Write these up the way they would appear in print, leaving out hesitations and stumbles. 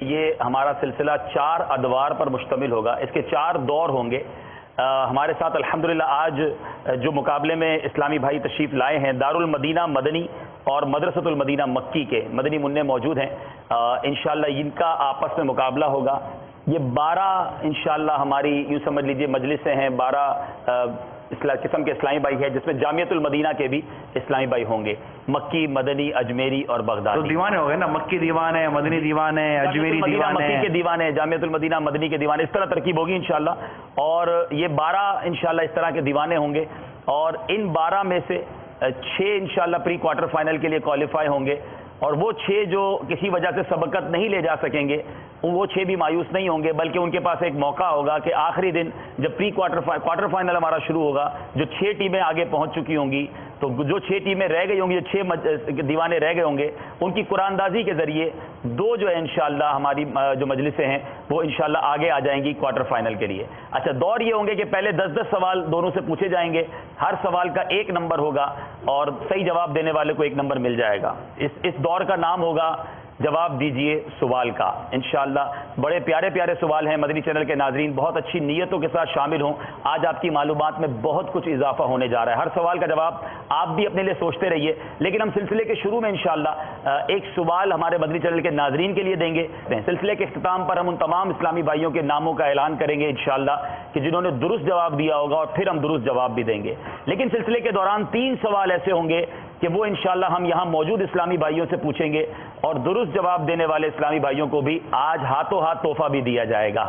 یہ ہمارا سلسلہ 4 ادوار پر مشتمل ہوگا، اس کے 4 دور ہوں گے۔ ہمارے ساتھ الحمدللہ آج جو مقابلے میں اسلامی بھائی تشریف لائے ہیں دارالمدینہ مدنی اور مدرسۃ المدینہ مکی کے مدنی منع موجود ہیں۔ انشاءاللہ ان کا آپس میں مقابلہ ہوگا۔ یہ 12 انشاءاللہ ہماری یوں سمجھ لیجئے مجلسیں ہیں، 12 قسم کے اسلامی بھائی ہیں، جس میں جامعۃ المدینہ کے بھی اسلامی بھائی ہوں گے، مکی، مدنی، اجمیری اور بغدادی۔ تو دیوانے ہو گئے نا، مکی دیوان ہے، مدنی دیوان ہے، اجمیری دیوان ہے، مکی کے دیوان ہے، جامعۃ المدینہ مدنی کے دیوان، اس طرح ترکیب ہوگی انشاءاللہ۔ اور یہ 12 انشاءاللہ اس طرح کے دیوانے ہوں گے، اور ان 12 میں سے 6 انشاءاللہ پری کوارٹر فائنل کے لیے کوالیفائی ہوں گے، اور وہ 6 جو کسی وجہ سے سبقت نہیں لے جا سکیں گے، وہ 6 بھی مایوس نہیں ہوں گے، بلکہ ان کے پاس ایک موقع ہوگا کہ آخری دن جب کوارٹر فائنل ہمارا شروع ہوگا، جو 6 ٹیمیں آگے پہنچ چکی ہوں گی، تو جو 6 ٹیمیں رہ گئی ہوں گی، جو 6 دیوانے رہ گئے ہوں گے، ان کی قرآن اندازی کے ذریعے 2 جو ہے انشاءاللہ ہماری جو مجلسیں ہیں وہ انشاءاللہ آگے آ جائیں گی کوارٹر فائنل کے لیے۔ اچھا، دور یہ ہوں گے کہ پہلے 10 سوال دونوں سے پوچھے جائیں گے، ہر سوال کا 1 نمبر ہوگا اور صحیح جواب دینے والے کو 1 نمبر مل جائے گا۔ اس دور کا نام ہوگا جواب دیجئے سوال کا۔ انشاءاللہ بڑے پیارے پیارے سوال ہیں، مدنی چینل کے ناظرین بہت اچھی نیتوں کے ساتھ شامل ہوں، آج آپ کی معلومات میں بہت کچھ اضافہ ہونے جا رہا ہے۔ ہر سوال کا جواب آپ بھی اپنے لیے سوچتے رہیے، لیکن ہم سلسلے کے شروع میں انشاءاللہ ایک سوال ہمارے مدنی چینل کے ناظرین کے لیے دیں گے۔ سلسلے کے اختتام پر ہم ان تمام اسلامی بھائیوں کے ناموں کا اعلان کریں گے انشاءاللہ کہ جنہوں نے درست جواب دیا ہوگا، اور پھر ہم درست جواب بھی دیں گے۔ لیکن سلسلے کے دوران 3 سوال ایسے ہوں گے کہ وہ انشاءاللہ ہم یہاں موجود اسلامی بھائیوں سے پوچھیں گے، اور درست جواب دینے والے اسلامی بھائیوں کو بھی آج ہاتھوں ہاتھ تحفہ بھی دیا جائے گا۔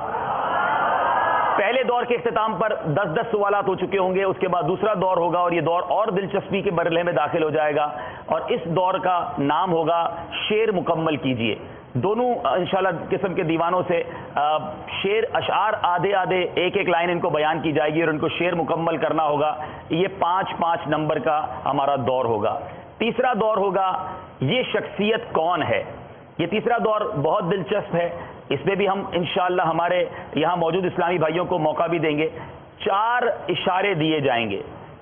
پہلے دور کے اختتام پر 10 سوالات ہو چکے ہوں گے، اس کے بعد دوسرا دور ہوگا، اور یہ دور اور دلچسپی کے مرحلے میں داخل ہو جائے گا، اور اس دور کا نام ہوگا شعر مکمل کیجئے۔ دونوں انشاءاللہ قسم کے دیوانوں سے شعر اشعار آدھے ایک لائن ان کو بیان کی جائے گی، اور ان کو شعر مکمل کرنا ہوگا۔ یہ 5 نمبر کا ہمارا دور ہوگا۔ تیسرا دور ہوگا یہ شخصیت کون ہے۔ یہ تیسرا دور بہت دلچسپ ہے، اس میں بھی ہم انشاءاللہ ہمارے یہاں موجود اسلامی بھائیوں کو موقع بھی دیں گے۔ 4 اشارے دیے جائیں گے،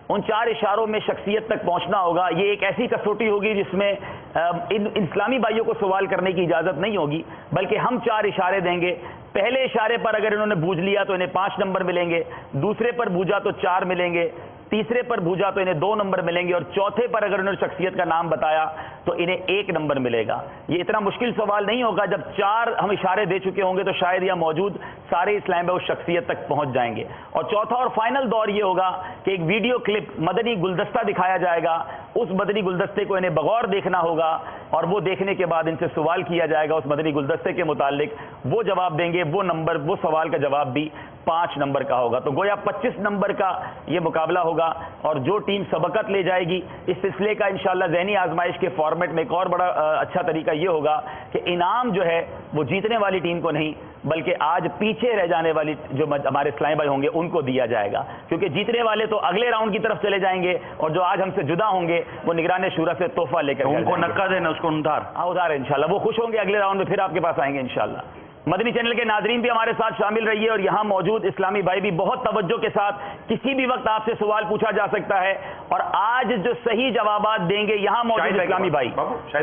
ان 4 اشاروں میں شخصیت تک پہنچنا ہوگا۔ یہ ایک ایسی کسوٹی ہوگی جس میں ان اسلامی بھائیوں کو سوال کرنے کی اجازت نہیں ہوگی، بلکہ ہم 4 اشارے دیں گے۔ پہلے اشارے پر اگر انہوں نے بوجھ لیا تو انہیں 5 نمبر ملیں گے، دوسرے پر بوجھا تو 4 ملیں گے، تیسرے پر بوجھا تو انہیں 2 نمبر ملیں گے، اور چوتھے پر اگر انہوں نے شخصیت کا نام بتایا تو انہیں 1 نمبر ملے گا۔ یہ اتنا مشکل سوال نہیں ہوگا، جب 4 ہم اشارے دے چکے ہوں گے تو شاید یہاں موجود سارے اسلام میں اس شخصیت تک پہنچ جائیں گے۔ اور چوتھا اور فائنل دور یہ ہوگا کہ ایک ویڈیو کلپ مدنی گلدستہ دکھایا جائے گا، اس مدنی گلدستے کو انہیں بغور دیکھنا ہوگا، اور وہ دیکھنے کے بعد ان سے سوال کیا جائے گا اس مدنی گلدستے کے متعلق، وہ جواب دیں گے، وہ سوال کا جواب بھی 5 نمبر کا ہوگا۔ تو گویا 25 نمبر کا یہ مقابلہ ہوگا، اور جو ٹیم سبقت لے جائے گی اس سلسلے کا انشاءاللہ ذہنی آزمائش کے فارمیٹ میں ایک اور بڑا اچھا طریقہ یہ ہوگا کہ انعام جو ہے وہ جیتنے والی ٹیم کو نہیں، بلکہ آج پیچھے رہ جانے والی جو ہمارے اسلامی بھائی ہوں گے ان کو دیا جائے گا، کیونکہ جیتنے والے تو اگلے راؤنڈ کی طرف چلے جائیں گے، اور جو آج ہم سے جدا ہوں گے وہ نگران شورا سے تحفہ لے کر ان کو نکا دینا، اس کو ادھار انشاءاللہ وہ خوش ہوں گے، اگلے راؤنڈ میں پھر آپ کے پاس آئیں گے انشاءاللہ۔ مدنی چینل کے ناظرین بھی ہمارے ساتھ شامل رہیے، اور یہاں موجود اسلامی بھائی بھی بہت توجہ کے ساتھ کسی بھی وقت آپ سے سوال پوچھا جا سکتا ہے، اور آج جو صحیح جوابات دیں گے یہاں موجود اسلامی بھائی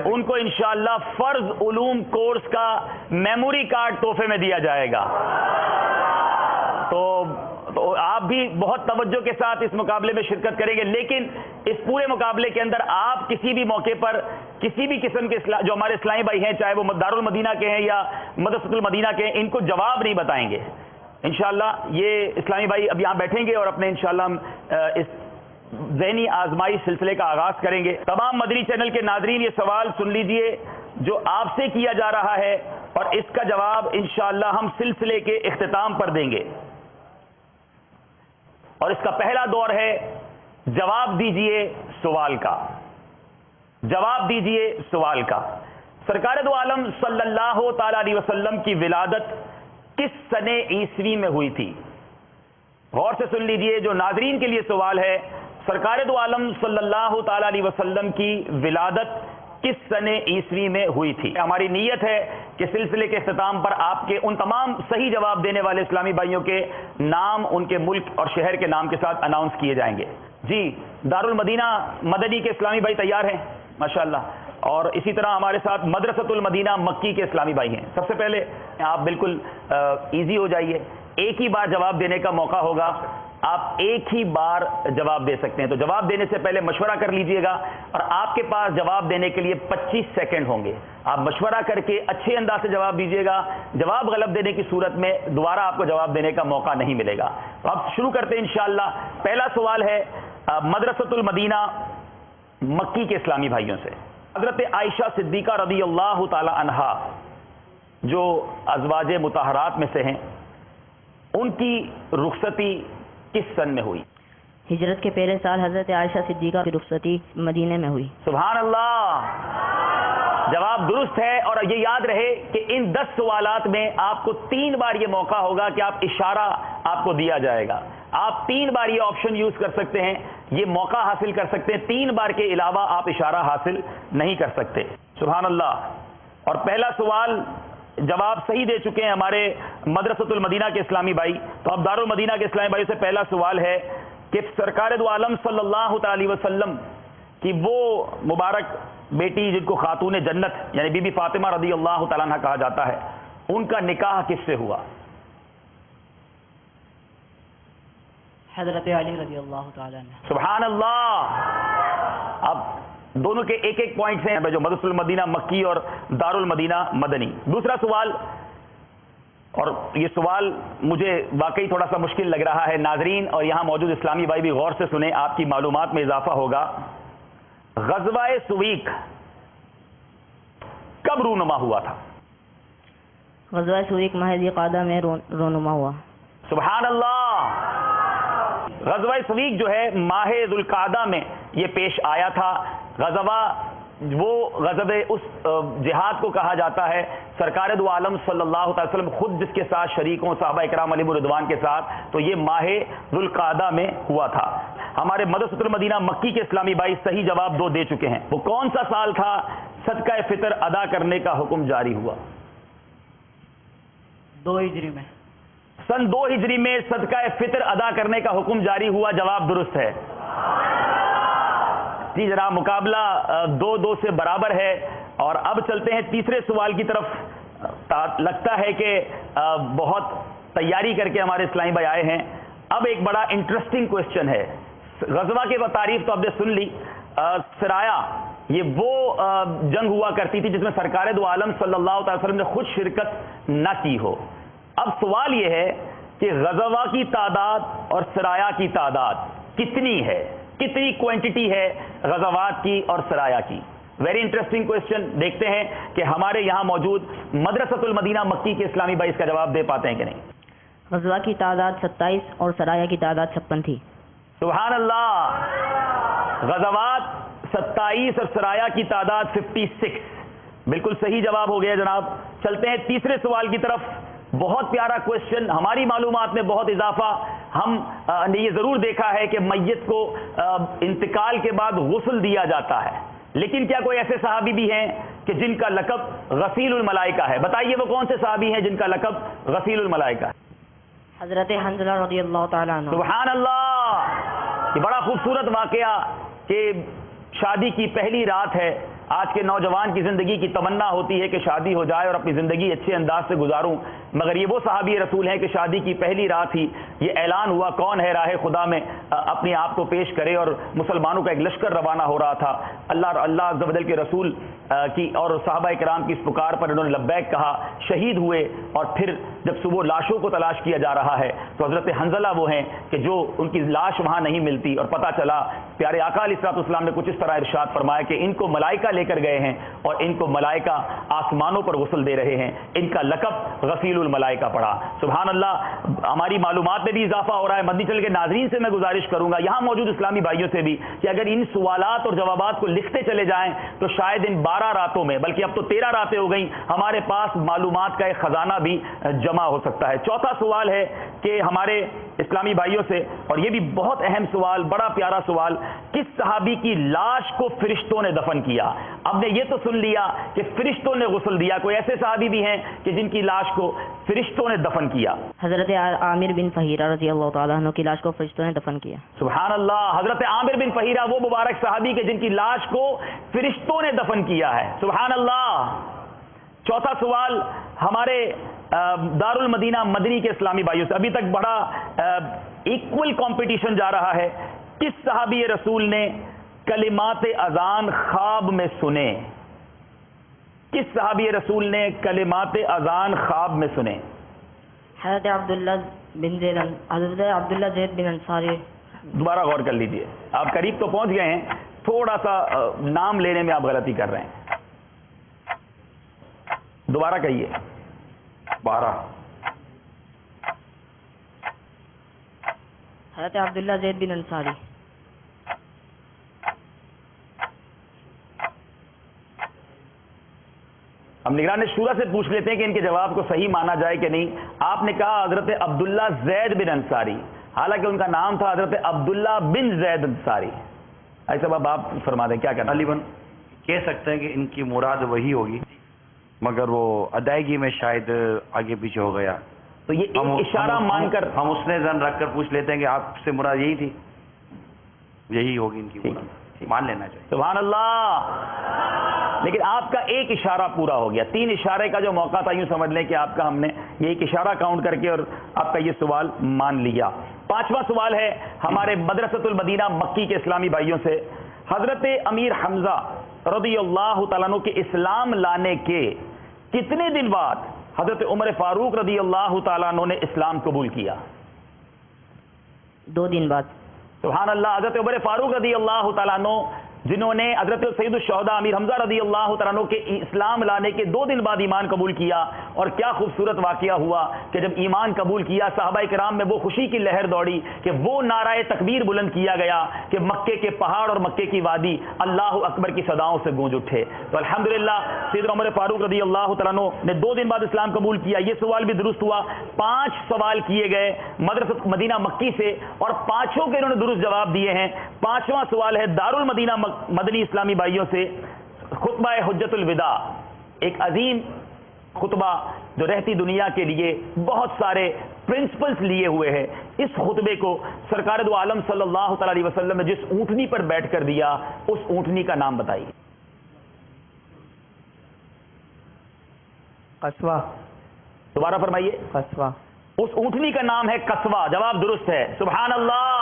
ان کو انشاءاللہ فرض علوم کورس کا میموری کارڈ تحفے میں دیا جائے گا۔ تو آپ بھی بہت توجہ کے ساتھ اس مقابلے میں شرکت کریں گے، لیکن اس پورے مقابلے کے اندر آپ کسی بھی موقع پر کسی بھی قسم کے جو ہمارے اسلامی بھائی ہیں، چاہے وہ دارالمدینہ کے ہیں یا مدرسۃ المدینہ کے ہیں، ان کو جواب نہیں بتائیں گے انشاءاللہ۔ یہ اسلامی بھائی اب یہاں بیٹھیں گے اور اپنے انشاءاللہ ہم اس ذہنی آزمائش سلسلے کا آغاز کریں گے۔ تمام مدنی چینل کے ناظرین یہ سوال سن لیجئے جو آپ سے کیا جا رہا ہے، اور اس کا جواب انشاءاللہ ہم سلسلے کے اختتام پر دیں گے، اور اس کا پہلا دور ہے جواب دیجئے سوال کا۔ جواب دیجئے سوال کا۔ سرکار دو عالم صلی اللہ تعالی علیہ وسلم کی ولادت کس سنہ عیسوی میں ہوئی تھی؟ غور سے سن لیجئے، جو ناظرین کے لیے سوال ہے، سرکار دو عالم صلی اللہ تعالی علیہ وسلم کی ولادت کس سنہ عیسوی میں ہوئی تھی؟ ہماری نیت ہے کہ سلسلے کے اختتام پر آپ کے ان تمام صحیح جواب دینے والے اسلامی بھائیوں کے نام ان کے ملک اور شہر کے نام کے ساتھ اناؤنس کیے جائیں گے۔ جی، دارالمدینہ مدنی کے اسلامی بھائی تیار ہیں؟ ماشاءاللہ۔ اور اسی طرح ہمارے ساتھ مدرسۃ المدینہ مکی کے اسلامی بھائی ہیں. سب سے پہلے آپ بالکل ایزی ہو جائیے, ایک ہی بار جواب دینے کا موقع ہوگا, آپ ایک ہی بار جواب دے سکتے ہیں. تو جواب دینے سے پہلے مشورہ کر لیجئے گا, اور آپ کے پاس جواب دینے کے لیے 25 سیکنڈ ہوں گے. آپ مشورہ کر کے اچھے انداز سے جواب دیجئے گا. جواب غلط دینے کی صورت میں دوبارہ آپ کو جواب دینے کا موقع نہیں ملے گا. تو اب شروع کرتے ہیں انشاءاللہ. پہلا سوال ہے مدرسۃ المدینہ مکی کے اسلامی بھائیوں سے. حضرت عائشہ صدیقہ رضی اللہ تعالی عنہا جو ازواج مطہرات میں سے ہیں, ان کی رخصتی کس سن میں ہوئی؟ ہجرت کے پہلے سال حضرت عائشہ صدیقہ کی رخصتی مدینے میں ہوئی. سبحان اللہ, جواب درست ہے. اور یہ یاد رہے کہ ان 10 سوالات میں آپ کو 3 بار یہ موقع ہوگا کہ آپ اشارہ آپ کو دیا جائے گا. آپ 3 بار یہ آپشن یوز کر سکتے ہیں, یہ موقع حاصل کر سکتے ہیں. 3 بار کے علاوہ آپ اشارہ حاصل نہیں کر سکتے. سبحان اللہ. اور پہلا سوال جواب صحیح دے چکے ہیں ہمارے مدرسۃ المدینہ کے اسلامی بھائی. تو اب دارالمدینہ کے اسلامی بھائی سے پہلا سوال ہے کہ سرکار دو عالم صلی اللہ تعالی وسلم کی وہ مبارک بیٹی جن کو خاتون جنت یعنی بی بی فاطمہ رضی اللہ تعالیٰ عنہ کہا جاتا ہے, ان کا نکاح کس سے ہوا؟ حضرت علی رضی اللہ تعالیٰ عنہ. سبحان اللہ. اب دونوں کے ایک ایک پوائنٹس ہیں جو مدرسۃ المدینہ مکی اور دارالمدینہ مدنی. دوسرا سوال, اور یہ سوال مجھے واقعی تھوڑا سا مشکل لگ رہا ہے ناظرین, اور یہاں موجود اسلامی بھائی بھی غور سے سنیں, آپ کی معلومات میں اضافہ ہوگا. غزوہ سویق کب رونما ہوا تھا؟ غزوہ سویق ماہ ذی قعدہ میں رونما ہوا. سبحان اللہ. غزوہ سویق جو ہے ماہ ذی القعدہ میں یہ پیش آیا تھا. غزوہ وہ غزوہ اس جہاد کو کہا جاتا ہے سرکار دو عالم صلی اللہ علیہ وسلم خود جس کے ساتھ شریک ہوں, صحابہ اکرام علیہم رضوان کے ساتھ, تو یہ ماہ ذی القعدہ میں ہوا تھا. ہمارے مدرسۃ المدینہ مکی کے اسلامی بھائی صحیح جواب 2 دے چکے ہیں. وہ کون سا سال تھا صدقہ فطر ادا کرنے کا حکم جاری ہوا؟ 2 ہجری میں. سن 2 ہجری میں صدقہ فطر ادا کرنے کا حکم جاری ہوا. جواب درست ہے. جی جناب, مقابلہ 2-2 سے برابر ہے. اور اب چلتے ہیں تیسرے سوال کی طرف. لگتا ہے کہ بہت تیاری کر کے ہمارے اسلامی بھائی آئے ہیں. اب ایک بڑا انٹرسٹنگ کوشچن ہے. غزوہ کے تعریف تو آپ نے سن لی. سرایا یہ وہ جنگ ہوا کرتی تھی جس میں سرکار دو عالم صلی اللہ علیہ وسلم نے خود شرکت نہ کی ہو. اب سوال یہ ہے کہ غزوہ کی تعداد اور سرایا کی تعداد کتنی ہے, کتنی کوانٹٹی ہے غزوات کی اور سرایا کی؟ Very interesting question. دیکھتے ہیں کہ ہمارے یہاں موجود مدرسۃ المدینہ مکی کے اسلامی بھائی اس کا جواب دے پاتے ہیں کہ نہیں. غزوہ کی تعداد 27 اور سرایا کی تعداد 56 تھی. سبحان اللہ. غزوات 27 اور سرایا کی تعداد 56. بالکل صحیح جواب ہو گیا جناب. چلتے ہیں تیسرے سوال کی طرف. بہت پیارا کوشچن, ہماری معلومات میں بہت اضافہ. ہم نے یہ ضرور دیکھا ہے کہ میت کو انتقال کے بعد غسل دیا جاتا ہے, لیکن کیا کوئی ایسے صحابی بھی ہیں کہ جن کا لقب غسیل الملائکہ ہے؟ بتائیے وہ کون سے صحابی ہیں جن کا لقب غسیل الملائکہ ہے؟ حضرت حنظلہ رضی اللہ تعالیٰ عنہ. سبحان اللہ. یہ بڑا خوبصورت واقعہ کہ شادی کی پہلی رات ہے. آج کے نوجوان کی زندگی کی تمنا ہوتی ہے کہ شادی ہو جائے اور اپنی زندگی اچھے انداز سے گزاروں, مگر یہ وہ صحابی رسول ہیں کہ شادی کی پہلی رات ہی یہ اعلان ہوا کون ہے راہ خدا میں اپنے آپ کو پیش کرے, اور مسلمانوں کا ایک لشکر روانہ ہو رہا تھا. اللہ عز و جل کے رسول کی اور صحابہ کرام کی اس پکار پر انہوں نے لبیک کہا, شہید ہوئے. اور پھر جب صبح لاشوں کو تلاش کیا جا رہا ہے تو حضرت حنظلہ وہ ہیں کہ جو ان کی لاش وہاں نہیں ملتی, اور پتہ چلا پیارے آقا علیہ الصلوۃ والسلام نے کچھ اس طرح ارشاد فرمایا کہ ان کو ملائکہ لے کر گئے ہیں اور ان کو ملائکہ آسمانوں پر غسل دے رہے ہیں. ان کا لقب غسیل الملائکہ پڑا. سبحان اللہ. ہماری معلومات میں بھی اضافہ ہو رہا ہے. مدنی چینل کے ناظرین سے میں گزارش کروں گا, یہاں موجود اسلامی بھائیوں سے بھی, کہ اگر ان سوالات اور جوابات کو لکھتے چلے جائیں تو شاید ان 12 راتوں میں, بلکہ اب تو 13 راتیں ہو گئیں, ہمارے پاس معلومات کا ایک خزانہ بھی جمع ہو سکتا ہے. چوتھا سوال ہے کہ ہمارے اسلامی بھائیوں سے, اور یہ بھی بہت اہم سوال, بڑا پیارا سوال, کس صحابی کی لاش کو فرشتوں نے دفن کیا؟ اب نے یہ تو سن لیا کہ فرشتوں نے غسل دیا، کوئی ایسے صحابی بھی ہیں کہ جن کی لاش کو فرشتوں نے دفن کیا؟ حضرت عامر بن فہیرہ رضی اللہ تعالیٰ عنہ کی لاش کو فرشتوں نے دفن کیا۔ سبحان اللہ، حضرت عامر بن فہیرہ وہ مبارک صحابی کے جن کی لاش کو فرشتوں نے دفن کیا ہے، سبحان اللہ۔ چوتھا سوال ہمارے دار المدینہ مدنی کے اسلامی بھائیوں سے، ابھی تک بڑا ایکول کمپٹیشن جا رہا ہے۔ کس صحابی رسول نے کلمات اذان خواب میں سنے؟ کس صحابی رسول نے کلمات اذان خواب میں سنے؟ حضرت عبداللہ زید بن انصاری۔ دوبارہ غور کر لیجئے، آپ قریب تو پہنچ گئے ہیں، تھوڑا سا نام لینے میں آپ غلطی کر رہے ہیں، دوبارہ کہیے۔ 12 حضرت عبداللہ زید بن انصاری۔ ہم نگران شورا سے پوچھ لیتے ہیں کہ ان کے جواب کو صحیح مانا جائے کہ نہیں۔ آپ نے کہا حضرت عبداللہ زید بن انصاری، حالانکہ ان کا نام تھا حضرت عبداللہ بن زید انصاری۔ ایسا اب آپ فرما دیں کیا کرنا؟ غالباً کہہ سکتے ہیں کہ ان کی مراد وہی ہوگی، مگر وہ ادائیگی میں شاید آگے پیچھے ہو گیا، تو یہ ایک اشارہ مان کر ہم اس نے زن رکھ کر پوچھ لیتے ہیں کہ آپ سے مراد یہی تھی، یہی ہوگی ان کی مراد، مان لینا چاہیے۔ سبحان اللہ، لیکن آپ کا ایک اشارہ پورا ہو گیا، 3 اشارے کا جو موقع تھا، یوں سمجھ لیں کہ آپ کا ہم نے یہ ایک اشارہ کاؤنٹ کر کے اور آپ کا یہ سوال مان لیا۔ 5واں سوال ہے ہمارے مدرسۃ المدینہ مکی کے اسلامی بھائیوں سے۔ حضرت امیر حمزہ رضی اللہ تعالیٰ عنہ کے اسلام لانے کے کتنے دن بعد حضرت عمر فاروق رضی اللہ تعالیٰ عنہ نے اسلام قبول کیا؟ 2 دن بعد۔ سبحان اللہ، حضرت عمر فاروق رضی اللہ تعالیٰ عنہ جنہوں نے حضرت سید الشہداء امیر حمزہ رضی اللہ تعالیٰ عنہ کے اسلام لانے کے 2 دن بعد ایمان قبول کیا، اور کیا خوبصورت واقعہ ہوا کہ جب ایمان قبول کیا صحابہ کرام میں وہ خوشی کی لہر دوڑی کہ وہ نعرہ تکبیر بلند کیا گیا کہ مکے کے پہاڑ اور مکے کی وادی اللہ اکبر کی صداؤں سے گونج اٹھے۔ تو الحمدللہ سیدنا عمر فاروق رضی اللہ تعالیٰ عنہ نے 2 دن بعد اسلام قبول کیا۔ یہ سوال بھی درست ہوا۔ 5 سوال کیے گئے مدرسۃ مدینہ مکی سے اور 5 کے انہوں نے درست جواب دیے ہیں۔ 5واں سوال ہے دار المدینہ مدنی اسلامی بھائیوں سے۔ خطبہ حجت الوداع، ایک عظیم خطبہ جو رہتی دنیا کے لیے بہت سارے پرنسپلز لیے ہوئے ہے۔ اس خطبے کو سرکار دو عالم صلی اللہ تعالی علیہ وسلم نے جس اونٹنی پر بیٹھ کر دیا، اس اونٹنی کا نام بتائیے۔ قصوہ۔ دوبارہ فرمائیے۔ قصوہ۔ اس اونٹنی کا نام ہے قصوہ، جواب درست ہے، سبحان اللہ۔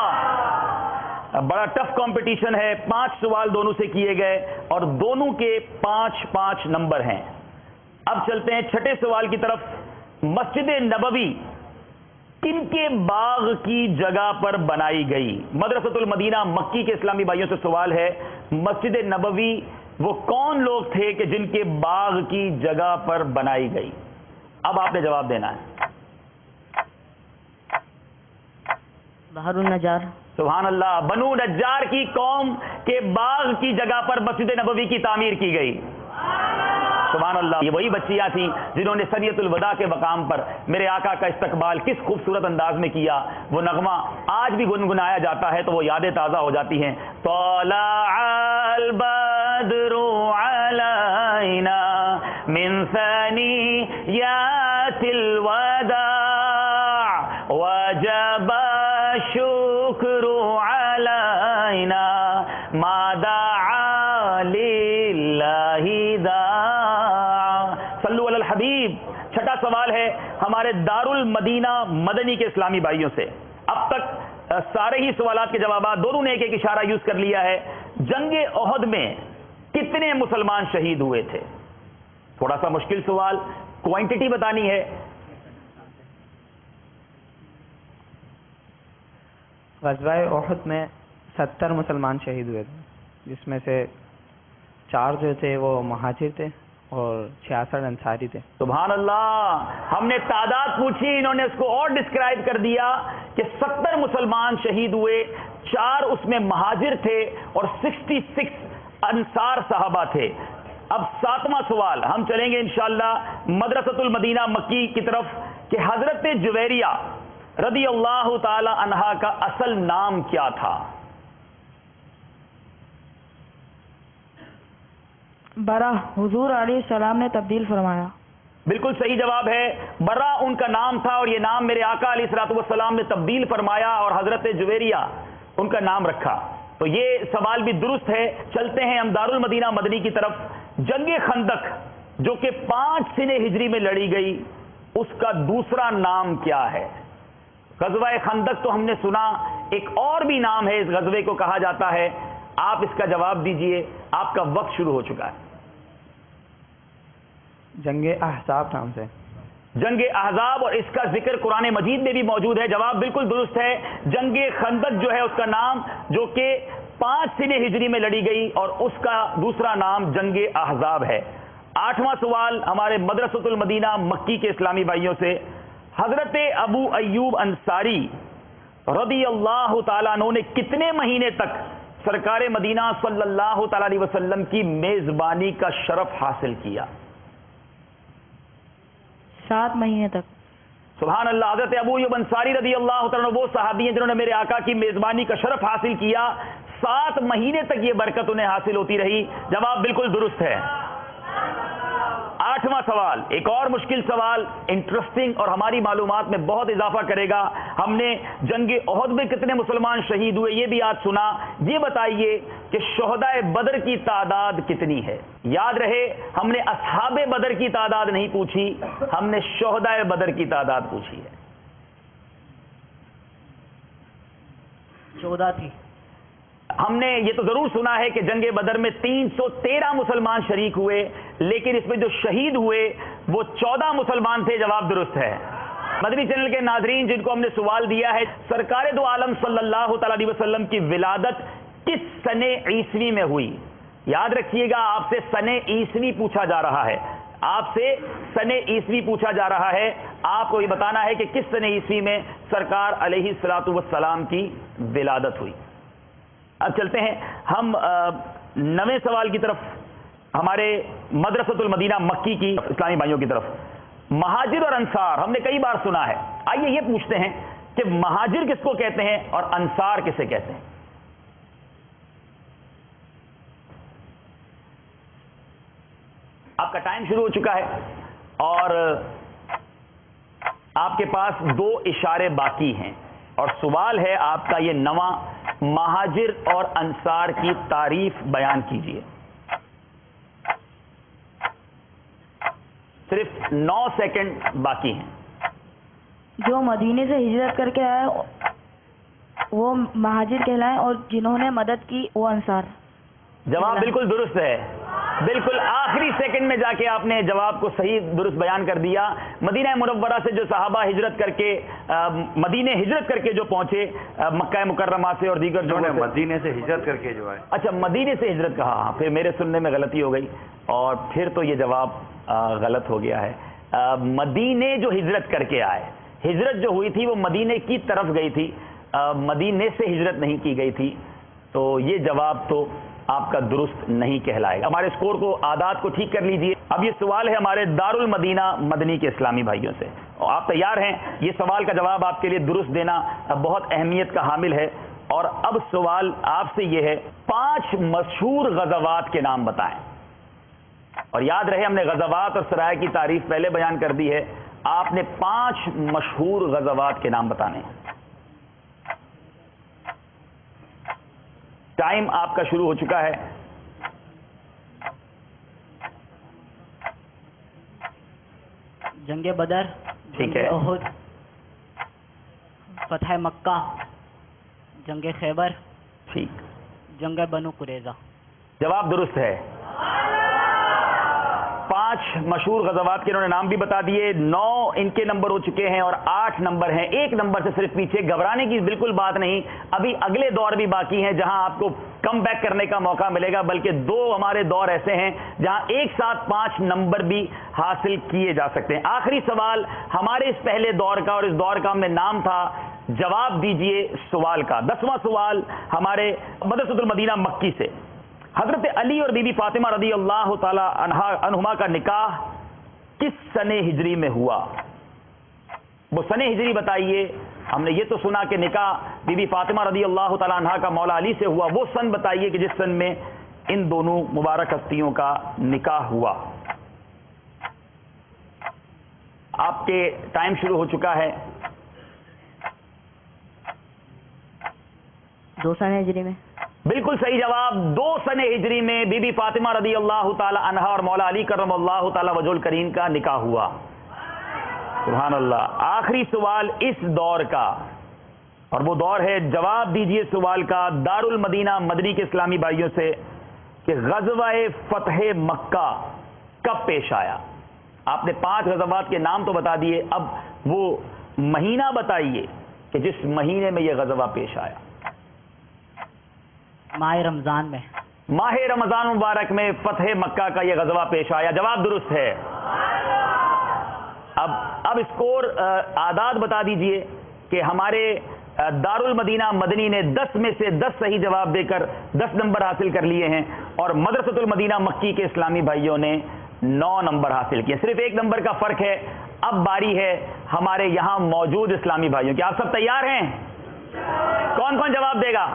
بڑا ٹف کمپٹیشن ہے، 5 سوال دونوں سے کیے گئے اور دونوں کے 5 نمبر ہیں۔ اب چلتے ہیں 6 سوال کی طرف۔ مسجد نبوی کن کے باغ کی جگہ پر بنائی گئی؟ مدرسۃ المدینہ مکی کے اسلامی بھائیوں سے سوال ہے، مسجد نبوی وہ کون لوگ تھے کہ جن کے باغ کی جگہ پر بنائی گئی؟ اب آپ نے جواب دینا ہے۔ بحر النجار۔ سبحان اللہ، بنو نجار کی قوم کے باغ کی جگہ پر مسجد نبوی کی تعمیر کی گئی۔ سبحان اللہ، یہ وہی بچیاں تھیں جنہوں نے سنیت الوداع کے مقام پر میرے آقا کا استقبال کس خوبصورت انداز میں کیا۔ وہ نغمہ آج بھی گنگنایا جاتا ہے تو وہ یادیں تازہ ہو جاتی ہیں۔ طلع البدر علینا من ثنیات الوداع وجب الشکر علینا ما دعا للہ داع۔ صلو علی الحبیب۔ 6 سوال ہے ہمارے دار المدینہ مدنی کے اسلامی بھائیوں سے۔ اب تک سارے ہی سوالات کے جوابات دونوں نے ایک اشارہ یوز کر لیا ہے۔ جنگ احد میں کتنے مسلمان شہید ہوئے تھے؟ تھوڑا سا مشکل سوال، کوانٹٹی بتانی ہے۔ غزوہ احد میں 70 مسلمان شہید ہوئے تھے، جس میں سے 4 جو تھے وہ مہاجر تھے اور 66 انصاری تھے۔ سبحان اللہ، ہم نے تعداد پوچھی، انہوں نے اس کو اور ڈسکرائب کر دیا کہ 70 مسلمان شہید ہوئے، 4 اس میں مہاجر تھے اور 66 انصار صحابہ تھے۔ اب 7واں سوال، ہم چلیں گے انشاءاللہ مدرسۃ المدینہ مکی کی طرف کہ حضرت جویریہ رضی اللہ تعالی عنہا کا اصل نام کیا تھا؟ برا حضور علیہ السلام نے تبدیل فرمایا. بالکل صحیح جواب ہے. برا ان کا نام تھا اور یہ نام میرے آقا علیہ الصلوۃ والسلام نے تبدیل فرمایا اور حضرت جویریہ ان کا نام رکھا. تو یہ سوال بھی درست ہے. چلتے ہیں ہم دارالمدینہ مدنی کی طرف. جنگ خندق جو کہ 5 سنہ ہجری میں لڑی گئی، اس کا دوسرا نام کیا ہے؟ غزوہ خندق تو ہم نے سنا، ایک اور بھی نام ہے اس غزوے کو کہا جاتا ہے. آپ اس کا جواب دیجئے، آپ کا وقت شروع ہو چکا ہے. جنگ احزاب نام سے. جنگ احزاب، اور اس کا ذکر قرآن مجید میں بھی موجود ہے. جواب بالکل درست ہے. جنگ خندق جو ہے اس کا نام، جو کہ 5 سنہ ہجری میں لڑی گئی، اور اس کا دوسرا نام جنگ احزاب ہے. 8واں سوال ہمارے مدرسۃ المدینہ مکی کے اسلامی بھائیوں سے. حضرت ابو ایوب انصاری رضی اللہ تعالیٰ عنہ نے کتنے مہینے تک سرکار مدینہ صلی اللہ تعالیٰ علیہ وسلم کی میزبانی کا شرف حاصل کیا؟ 7 مہینے تک. سبحان اللہ. حضرت ابو ایوب انصاری رضی اللہ تعالیٰ عنہ وہ صحابی ہیں جنہوں نے میرے آقا کی میزبانی کا شرف حاصل کیا. 7 مہینے تک یہ برکت انہیں حاصل ہوتی رہی. جواب بالکل درست ہے. 8واں سوال ایک اور مشکل سوال، انٹرسٹنگ اور ہماری معلومات میں بہت اضافہ کرے گا. ہم نے جنگ احد میں کتنے مسلمان شہید ہوئے یہ بھی آج سنا. یہ بتائیے کہ شہدائے بدر کی تعداد کتنی ہے؟ یاد رہے ہم نے اصحاب بدر کی تعداد نہیں پوچھی، ہم نے شہدائے بدر کی تعداد پوچھی ہے. 14 تھی. ہم نے یہ تو ضرور سنا ہے کہ جنگ بدر میں 313 مسلمان شریک ہوئے، لیکن اس میں جو شہید ہوئے وہ 14 مسلمان تھے. جواب درست ہے. مدنی چینل کے ناظرین جن کو ہم نے سوال دیا ہے، سرکار دو عالم صلی اللہ تعالی علیہ وسلم کی ولادت کس سنہ عیسوی میں ہوئی؟ یاد رکھیے گا آپ سے سنہ عیسوی پوچھا جا رہا ہے. آپ سے سنہ عیسوی پوچھا جا رہا ہے. آپ کو یہ بتانا ہے کہ کس سنہ عیسوی میں سرکار علیہ الصلوۃ والسلام کی ولادت ہوئی. اب چلتے ہیں ہم 9ویں سوال کی طرف، ہمارے مدرسۃ المدینہ مکی کی اسلامی بھائیوں کی طرف. مہاجر اور انصار ہم نے کئی بار سنا ہے. آئیے یہ پوچھتے ہیں کہ مہاجر کس کو کہتے ہیں اور انصار کسے کہتے ہیں؟ آپ کا ٹائم شروع ہو چکا ہے اور آپ کے پاس 2 اشارے باقی ہیں، اور سوال ہے آپ کا یہ 9واں. مہاجر اور انصار کی تعریف بیان کیجیے. صرف 9 سیکنڈ باقی ہیں. جو مدینے سے ہجرت کر کے آئے وہ مہاجر کہلائے، اور جنہوں نے مدد کی وہ انصار. جواب بالکل درست ہے. بالکل آخری سیکنڈ میں جا کے آپ نے جواب کو صحیح درست بیان کر دیا. مدینہ منورہ سے جو صحابہ ہجرت کر کے مدینے ہجرت کر کے جو پہنچے مکہ مکرمہ سے اور دیگر جو مدینے سے ہجرت کر کے جو ہے، اچھا مدینے سے ہجرت کہا، پھر میرے سننے میں غلطی ہو گئی اور پھر تو یہ جواب غلط ہو گیا ہے. مدینے جو ہجرت کر کے آئے، ہجرت جو ہوئی تھی وہ مدینے کی طرف گئی تھی، مدینے سے ہجرت نہیں کی گئی تھی. تو یہ جواب تو آپ کا درست نہیں کہلائے گا. ہمارے اسکور کو عادات کو ٹھیک کر لیجئے. اب یہ سوال ہے ہمارے دارالمدینہ مدنی کے اسلامی بھائیوں سے، اور آپ تیار ہیں؟ یہ سوال کا جواب آپ کے لیے درست دینا بہت اہمیت کا حامل ہے. اور اب سوال آپ سے یہ ہے، 5 مشہور غزوات کے نام بتائیں. اور یاد رہے ہم نے غزوات اور سرائے کی تعریف پہلے بیان کر دی ہے. آپ نے 5 مشہور غزوات کے نام بتانے ہیں. ٹائم آپ کا شروع ہو چکا ہے. جنگ بدر، ٹھیک جنگ ہے. احد، فتح مکہ، جنگ خیبر، ٹھیک. جنگ بنو قریظہ. جواب درست ہے. 5 مشہور غزوات کے انہوں نے نام بھی بتا دیے. 9 ان کے نمبر ہو چکے ہیں اور 8 نمبر ہیں. 1 نمبر سے صرف پیچھے. گھبرانے کی بالکل بات نہیں، ابھی اگلے دور بھی باقی ہیں جہاں آپ کو کم بیک کرنے کا موقع ملے گا، بلکہ 2 ہمارے دور ایسے ہیں جہاں ایک ساتھ 5 نمبر بھی حاصل کیے جا سکتے ہیں. آخری سوال ہمارے اس پہلے دور کا، اور اس دور کا ہم نے نام تھا جواب دیجئے سوال کا. 10واں سوال ہمارے مدرسۃ المدینہ مکی سے. حضرت علی اور بی بی فاطمہ رضی اللہ تعالی عنہما کا نکاح کس سنہ ہجری میں ہوا؟ وہ سنہ ہجری بتائیے. ہم نے یہ تو سنا کہ نکاح بی بی فاطمہ رضی اللہ تعالی عنہا کا مولا علی سے ہوا. وہ سن بتائیے کہ جس سن میں ان دونوں مبارک ہستیوں کا نکاح ہوا. آپ کے ٹائم شروع ہو چکا ہے. 2 سن ہجری میں. بالکل صحیح جواب. 2 سن ہجری میں بی بی فاطمہ رضی اللہ تعالی عنہا اور مولا علی کرم اللہ تعالی وجہ الکریم کا نکاح ہوا. سبحان اللہ. آخری سوال اس دور کا، اور وہ دور ہے، جواب دیجئے سوال کا دار المدینہ مدنی کے اسلامی بھائیوں سے، کہ غزوہ فتح مکہ کب پیش آیا؟ آپ نے 5 غزوات کے نام تو بتا دیے، اب وہ مہینہ بتائیے کہ جس مہینے میں یہ غزوہ پیش آیا. ماہ رمضان میں. ماہ رمضان مبارک میں فتح مکہ کا یہ غزوہ پیش آیا. جواب درست ہے. اب اسکور اعداد بتا دیجئے کہ ہمارے دار المدینہ مدنی نے 10 میں سے 10 صحیح جواب دے کر 10 نمبر حاصل کر لیے ہیں، اور مدرسۃ المدینہ مکی کے اسلامی بھائیوں نے 9 نمبر حاصل کیے. صرف 1 نمبر کا فرق ہے. اب باری ہے ہمارے یہاں موجود اسلامی بھائیوں کی. آپ سب تیار ہیں؟ کون کون جواب دے گا؟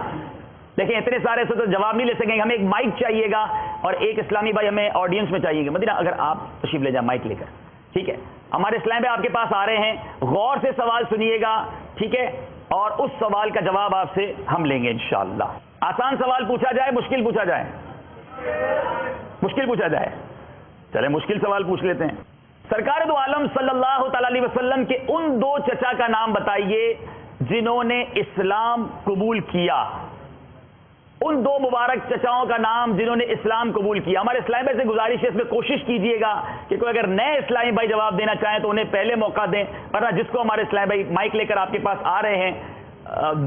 دیکھیں اتنے سارے سے تو جواب نہیں لے سکیں گے، ہمیں ایک مائک چاہیے گا اور ایک اسلامی بھائی ہمیں آڈینس میں چاہیے گا. مدینہ اگر آپ تشریف لے جائیں مائک لے کر. ٹھیک ہے، ہمارے اسلام بھائی آپ کے پاس آ رہے ہیں، غور سے سوال سنیے گا. ٹھیک ہے، اور اس سوال کا جواب آپ سے ہم لیں گے انشاءاللہ. آسان سوال پوچھا جائے، مشکل پوچھا جائے؟ مشکل پوچھا جائے. چلیں مشکل سوال پوچھ لیتے ہیں. سرکار دو عالم صلی اللہ تعالی علیہ وسلم کے ان 2 چچا کا نام بتائیے جنہوں نے اسلام قبول کیا. ان 2 مبارک چچاؤں کا نام جنہوں نے اسلام قبول کیا. ہمارے اسلامی بھائی سے گزارش ہے اس میں کوشش کیجئے گا کہ کوئی اگر نئے اسلامی بھائی جواب دینا چاہیں تو انہیں پہلے موقع دیں، ورنہ جس کو ہمارے اسلامی بھائی مائک لے کر آپ کے پاس آ رہے ہیں،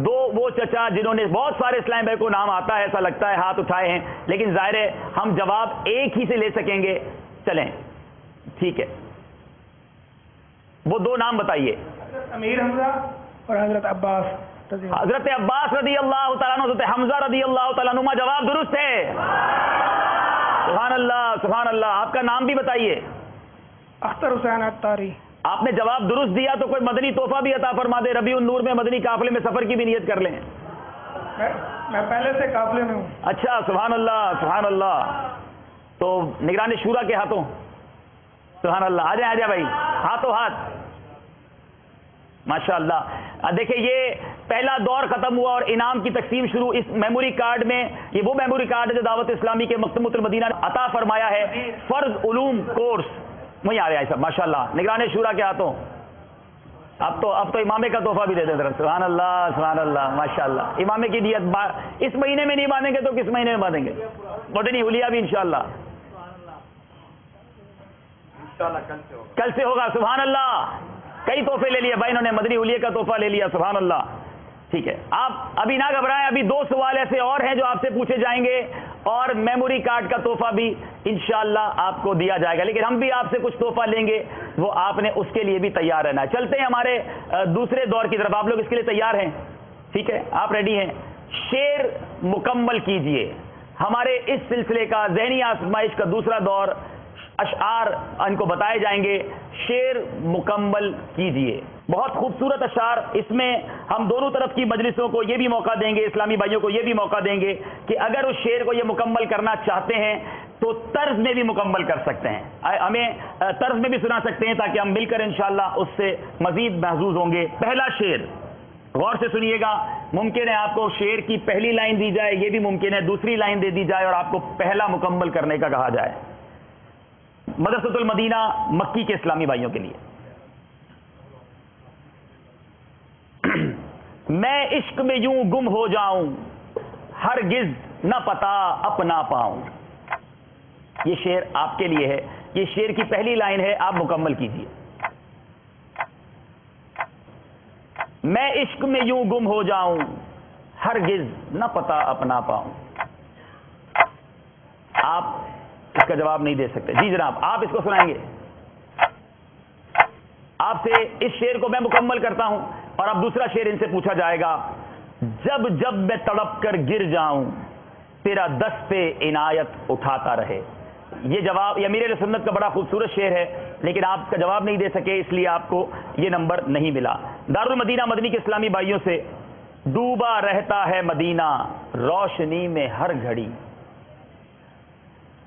2 وہ چچا جنہوں نے، بہت سارے اسلامی بھائی کو نام آتا ہے ایسا لگتا ہے، ہاتھ اٹھائے ہیں، لیکن ظاہر ہے ہم جواب ایک ہی سے لے سکیں گے. چلیں ٹھیک ہے، وہ 2 نام بتائیے. امیر حمزہ اور حضرت عباس. حضرت عباس رضی اللہ تعالیٰ عنہ، حضرت حمزہ رضی اللہ تعالیٰ عنہ. جواب درست ہے. سبحان اللہ سبحان اللہ. آپ کا نام بھی بتائیے. اختر حسین عطاری. آپ نے جواب درست دیا تو کوئی مدنی تحفہ بھی عطا فرما دے. ربیع النور میں مدنی قافلے میں سفر کی بھی نیت کر لیں. میں پہلے سے قافلے میں ہوں. اچھا سبحان اللہ سبحان اللہ. تو نگران شورا کے ہاتھوں. سبحان اللہ. آ جائیں بھائی، ہاتھوں ہاتھ. ماشاء اللہ. دیکھیں یہ پہلا دور ختم ہوا اور انعام کی تقسیم شروع. اس میموری کارڈ میں، یہ وہ میموری کارڈ ہے جو دعوت اسلامی کے مکتبۃ المدینہ نے عطا فرمایا ہے. فرض علوم کورس وہیں آ رہے ہیں سب. ماشاء اللہ نگران شورا کے ہاتھوں. اب تو امامے کا تحفہ بھی دے دیں ذرا. سبحان اللہ سبحان اللہ. ماشاء اللہ. امامے کی نیت اس مہینے میں نہیں باندھیں گے تو کس مہینے میں باندھیں گے؟ مدنی حلیہ بھی انشاءاللہ کل سے ہوگا. سبحان اللہ. کئی تحفے لے لیے بھائی انہوں نے، مدنی حلیہ کا تحفہ لے لیا. سبحان اللہ. ٹھیک ہے، آپ ابھی نہ گھبرائیں. ابھی 2 سوال ایسے اور ہیں جو آپ سے پوچھے جائیں گے، اور میموری کارڈ کا تحفہ بھی انشاءاللہ آپ کو دیا جائے گا. لیکن ہم بھی آپ سے کچھ تحفہ لیں گے، وہ آپ نے اس کے لیے بھی تیار رہنا ہے. چلتے ہیں ہمارے دوسرے دور کی طرف. آپ لوگ اس کے لیے تیار ہیں؟ ٹھیک ہے، آپ ریڈی ہیں؟ شعر مکمل کیجئے. ہمارے اس سلسلے کا ذہنی آزمائش کا دوسرا دور، اشعار ان کو بتائے جائیں گے. شعر مکمل کیجئے. بہت خوبصورت اشعار. اس میں ہم دونوں طرف کی مجلسوں کو یہ بھی موقع دیں گے، اسلامی بھائیوں کو یہ بھی موقع دیں گے کہ اگر اس شعر کو یہ مکمل کرنا چاہتے ہیں تو طرز میں بھی مکمل کر سکتے ہیں. ہمیں طرز میں بھی سنا سکتے ہیں تاکہ ہم مل کر انشاءاللہ اس سے مزید محظوظ ہوں گے. پہلا شعر غور سے سنیے گا. ممکن ہے آپ کو شعر کی پہلی لائن دی جائے، یہ بھی ممکن ہے دوسری لائن دے دی جائے اور آپ کو پہلا مکمل کرنے کا کہا جائے. مدرسۃ المدینہ مکی کے اسلامی بھائیوں کے لیے. میں عشق میں یوں گم ہو جاؤں، ہرگز نہ پتا اپنا پاؤں. یہ شعر آپ کے لیے ہے. یہ شعر کی پہلی لائن ہے، آپ مکمل کیجئے. میں عشق میں یوں گم ہو جاؤں، ہرگز نہ پتا اپنا پاؤں. آپ اس کا جواب نہیں دے سکتے. جی جناب آپ اس کو سنائیں گے. آپ سے اس شعر کو میں مکمل کرتا ہوں اور اب دوسرا شعر ان سے پوچھا جائے گا. جب جب میں تڑپ کر گر جاؤں، تیرا دست عنایت اٹھاتا رہے. یہ جواب یہ امیر اہل سنت کا بڑا خوبصورت شعر ہے، لیکن آپ کا جواب نہیں دے سکے، اس لیے آپ کو یہ نمبر نہیں ملا. دارالمدینہ مدنی کے اسلامی بھائیوں سے، ڈوبا رہتا ہے مدینہ روشنی میں ہر گھڑی.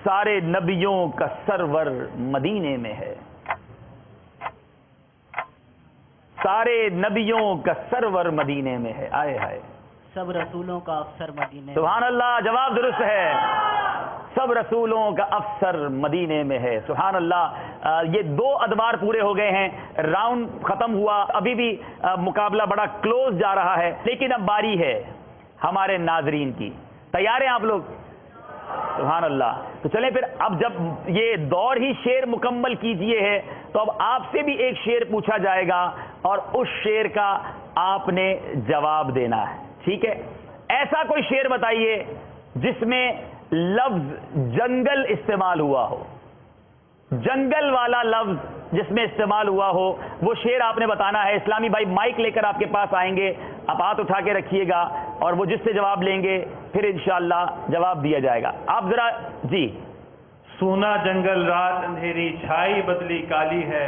سارے نبیوں کا سرور مدینے میں ہے، سارے نبیوں کا سرور مدینے میں ہے. آئے ہائے، سب رسولوں کا افسر مدینے سبحان اللہ، جواب درست ہے. سب رسولوں کا افسر مدینے میں ہے. سبحان اللہ. یہ 2 ادوار پورے ہو گئے ہیں، راؤنڈ ختم ہوا، ابھی بھی مقابلہ بڑا کلوز جا رہا ہے، لیکن اب باری ہے ہمارے ناظرین کی. تیار ہیں آپ لوگ؟ سبحان اللہ. تو چلیں پھر، اب جب یہ دور ہی شعر مکمل کیجئے ہے تو اب آپ سے بھی ایک شعر پوچھا جائے گا اور اس شعر کا آپ نے جواب دینا ہے. ٹھیک ہے؟ ایسا کوئی شعر بتائیے جس میں لفظ جنگل استعمال ہوا ہو، جنگل والا لفظ جس میں استعمال ہوا ہو، وہ شعر آپ نے بتانا ہے. اسلامی بھائی مائک لے کر آپ کے پاس آئیں گے، آپ ہاتھ اٹھا کے رکھیے گا اور وہ جس سے جواب لیں گے پھر انشاءاللہ جواب دیا جائے گا. آپ ذرا جی. سونا جنگل رات اندھیری چھائی بدلی کالی ہے،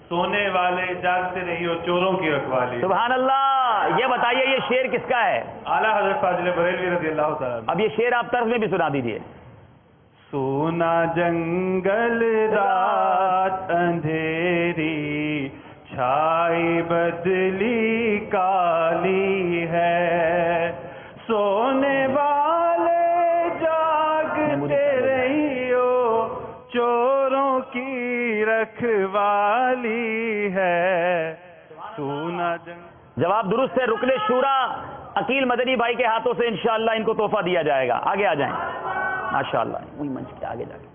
سونے والے جاگتے رہیو چوروں کی رکھوالی. سبحان اللہ. یہ بتائیے یہ شعر کس کا ہے؟ اعلیٰ حضرت فاضل بریلوی رضی اللہ تعالیٰ. اب یہ شعر آپ طرز میں بھی سنا دیجئے. سونا جنگل رات اندھیری چھائی بدلی کالی ہے، سونے والے جاگتے رہیو چوروں کی رکھوالی ہے. سونا جواب درست ہے. رکن شورا عقیل مدنی بھائی کے ہاتھوں سے انشاءاللہ ان کو تحفہ دیا جائے گا. آگے آ جائیں ماشاءاللہ، وہی منچ کے آگے جا کے.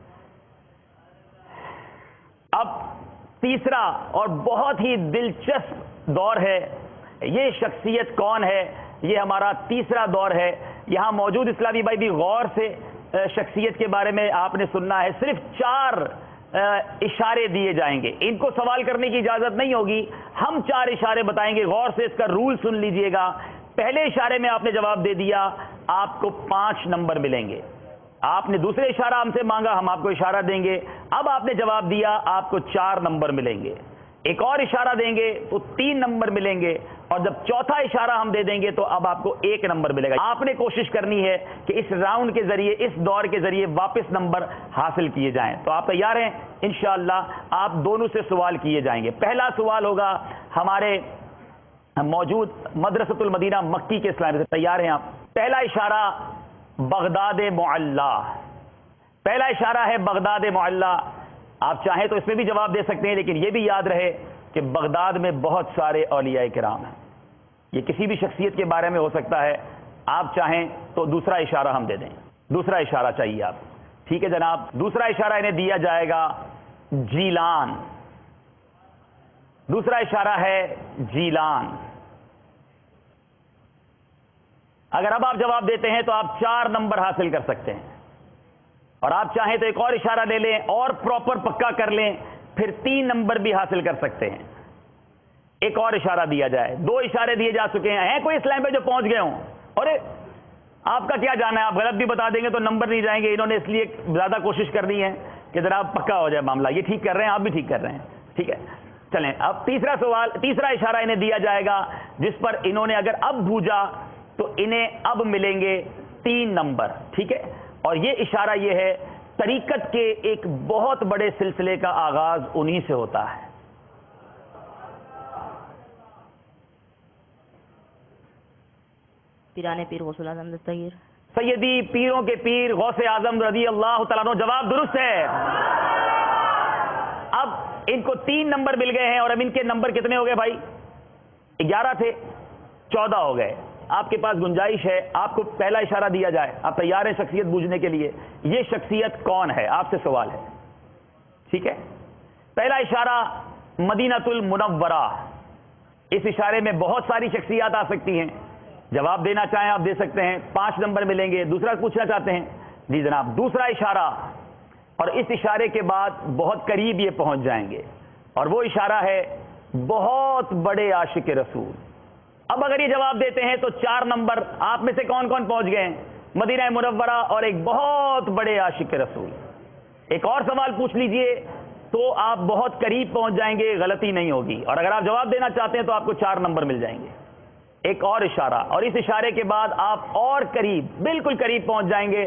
اب تیسرا اور بہت ہی دلچسپ دور ہے. یہ شخصیت کون ہے؟ یہ ہمارا تیسرا دور ہے. یہاں موجود اسلامی بھائی بھی غور سے شخصیت کے بارے میں آپ نے سننا ہے. صرف 4 اشارے دیے جائیں گے، ان کو سوال کرنے کی اجازت نہیں ہوگی. ہم 4 اشارے بتائیں گے، غور سے اس کا رول سن لیجئے گا. پہلے اشارے میں آپ نے جواب دے دیا، آپ کو 5 نمبر ملیں گے. آپ نے دوسرے اشارہ ہم سے مانگا، ہم آپ کو اشارہ دیں گے. اب آپ نے جواب دیا، آپ کو 4 نمبر ملیں گے. ایک اور اشارہ دیں گے تو 3 نمبر ملیں گے، اور جب چوتھا اشارہ ہم دے دیں گے تو اب آپ کو 1 نمبر ملے گا. آپ نے کوشش کرنی ہے کہ اس راؤنڈ کے ذریعے، اس دور کے ذریعے واپس نمبر حاصل کیے جائیں. تو آپ تیار ہیں؟ انشاءاللہ آپ دونوں سے سوال کیے جائیں گے. پہلا سوال ہوگا ہمارے موجود مدرسۃ المدینہ مکی کے اسلامی سے. تیار ہیں آپ؟ پہلا اشارہ بغداد معلی. پہلا اشارہ ہے بغداد معلی. آپ چاہیں تو اس میں بھی جواب دے سکتے ہیں، لیکن یہ بھی یاد رہے کہ بغداد میں بہت سارے اولیاء کرام ہیں. یہ کسی بھی شخصیت کے بارے میں ہو سکتا ہے. آپ چاہیں تو دوسرا اشارہ ہم دے دیں. دوسرا اشارہ چاہیے آپ. ٹھیک ہے جناب. دوسرا اشارہ انہیں دیا جائے گا جیلان. دوسرا اشارہ ہے جیلان. اگر اب آپ جواب دیتے ہیں تو آپ 4 نمبر حاصل کر سکتے ہیں، اور آپ چاہیں تو ایک اور اشارہ لے لیں اور پراپر پکا کر لیں، پھر 3 نمبر بھی حاصل کر سکتے ہیں. ایک اور اشارہ دیا جائے. 2 اشارے دیے جا چکے ہیں. کوئی اسلام پہ جو پہنچ گئے ہوں؟ اور آپ کا کیا جانا ہے، آپ غلط بھی بتا دیں گے تو نمبر نہیں جائیں گے. انہوں نے اس لیے زیادہ کوشش کرنی ہے کہ جناب پکا ہو جائے معاملہ. یہ ٹھیک کر رہے ہیں، آپ بھی ٹھیک کر رہے ہیں. ٹھیک ہے چلیں. اب تیسرا سوال، تیسرا اشارہ انہیں دیا جائے گا جس پر انہوں نے اگر اب بھوجا تو انہیں اب ملیں گے 3 نمبر. ٹھیک ہے. اور یہ اشارہ یہ ہے، طریقت کے ایک بہت بڑے سلسلے کا آغاز انہی سے ہوتا ہے. پیران پیر غوث اعظم دستگیر. سیدی پیروں کے پیر غوث اعظم رضی اللہ تعالیٰ عنہ. جواب درست ہے. اب ان کو 3 نمبر مل گئے ہیں، اور اب ان کے نمبر کتنے ہو گئے بھائی؟ 11 تھے، 14 ہو گئے. آپ کے پاس گنجائش ہے، آپ کو پہلا اشارہ دیا جائے. آپ تیار ہیں شخصیت بوجھنے کے لیے؟ یہ شخصیت کون ہے؟ آپ سے سوال ہے. ٹھیک ہے. پہلا اشارہ مدینۃ المنورہ. اس اشارے میں بہت ساری شخصیات آ سکتی ہیں. جواب دینا چاہیں آپ دے سکتے ہیں. 5 نمبر ملیں گے. دوسرا پوچھنا چاہتے ہیں؟ جی جناب. دوسرا اشارہ، اور اس اشارے کے بعد بہت قریب یہ پہنچ جائیں گے، اور وہ اشارہ ہے بہت بڑے عاشق رسول. اب اگر یہ جواب دیتے ہیں تو 4 نمبر. آپ میں سے کون کون پہنچ گئے ہیں؟ مدینہ منورہ اور ایک بہت بڑے عاشق رسول. ایک اور سوال پوچھ لیجئے تو آپ بہت قریب پہنچ جائیں گے، غلطی نہیں ہوگی. اور اگر آپ جواب دینا چاہتے ہیں تو آپ کو 4 نمبر مل جائیں گے. ایک اور اشارہ، اور اس اشارے کے بعد آپ اور قریب، بالکل قریب پہنچ جائیں گے.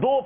2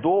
2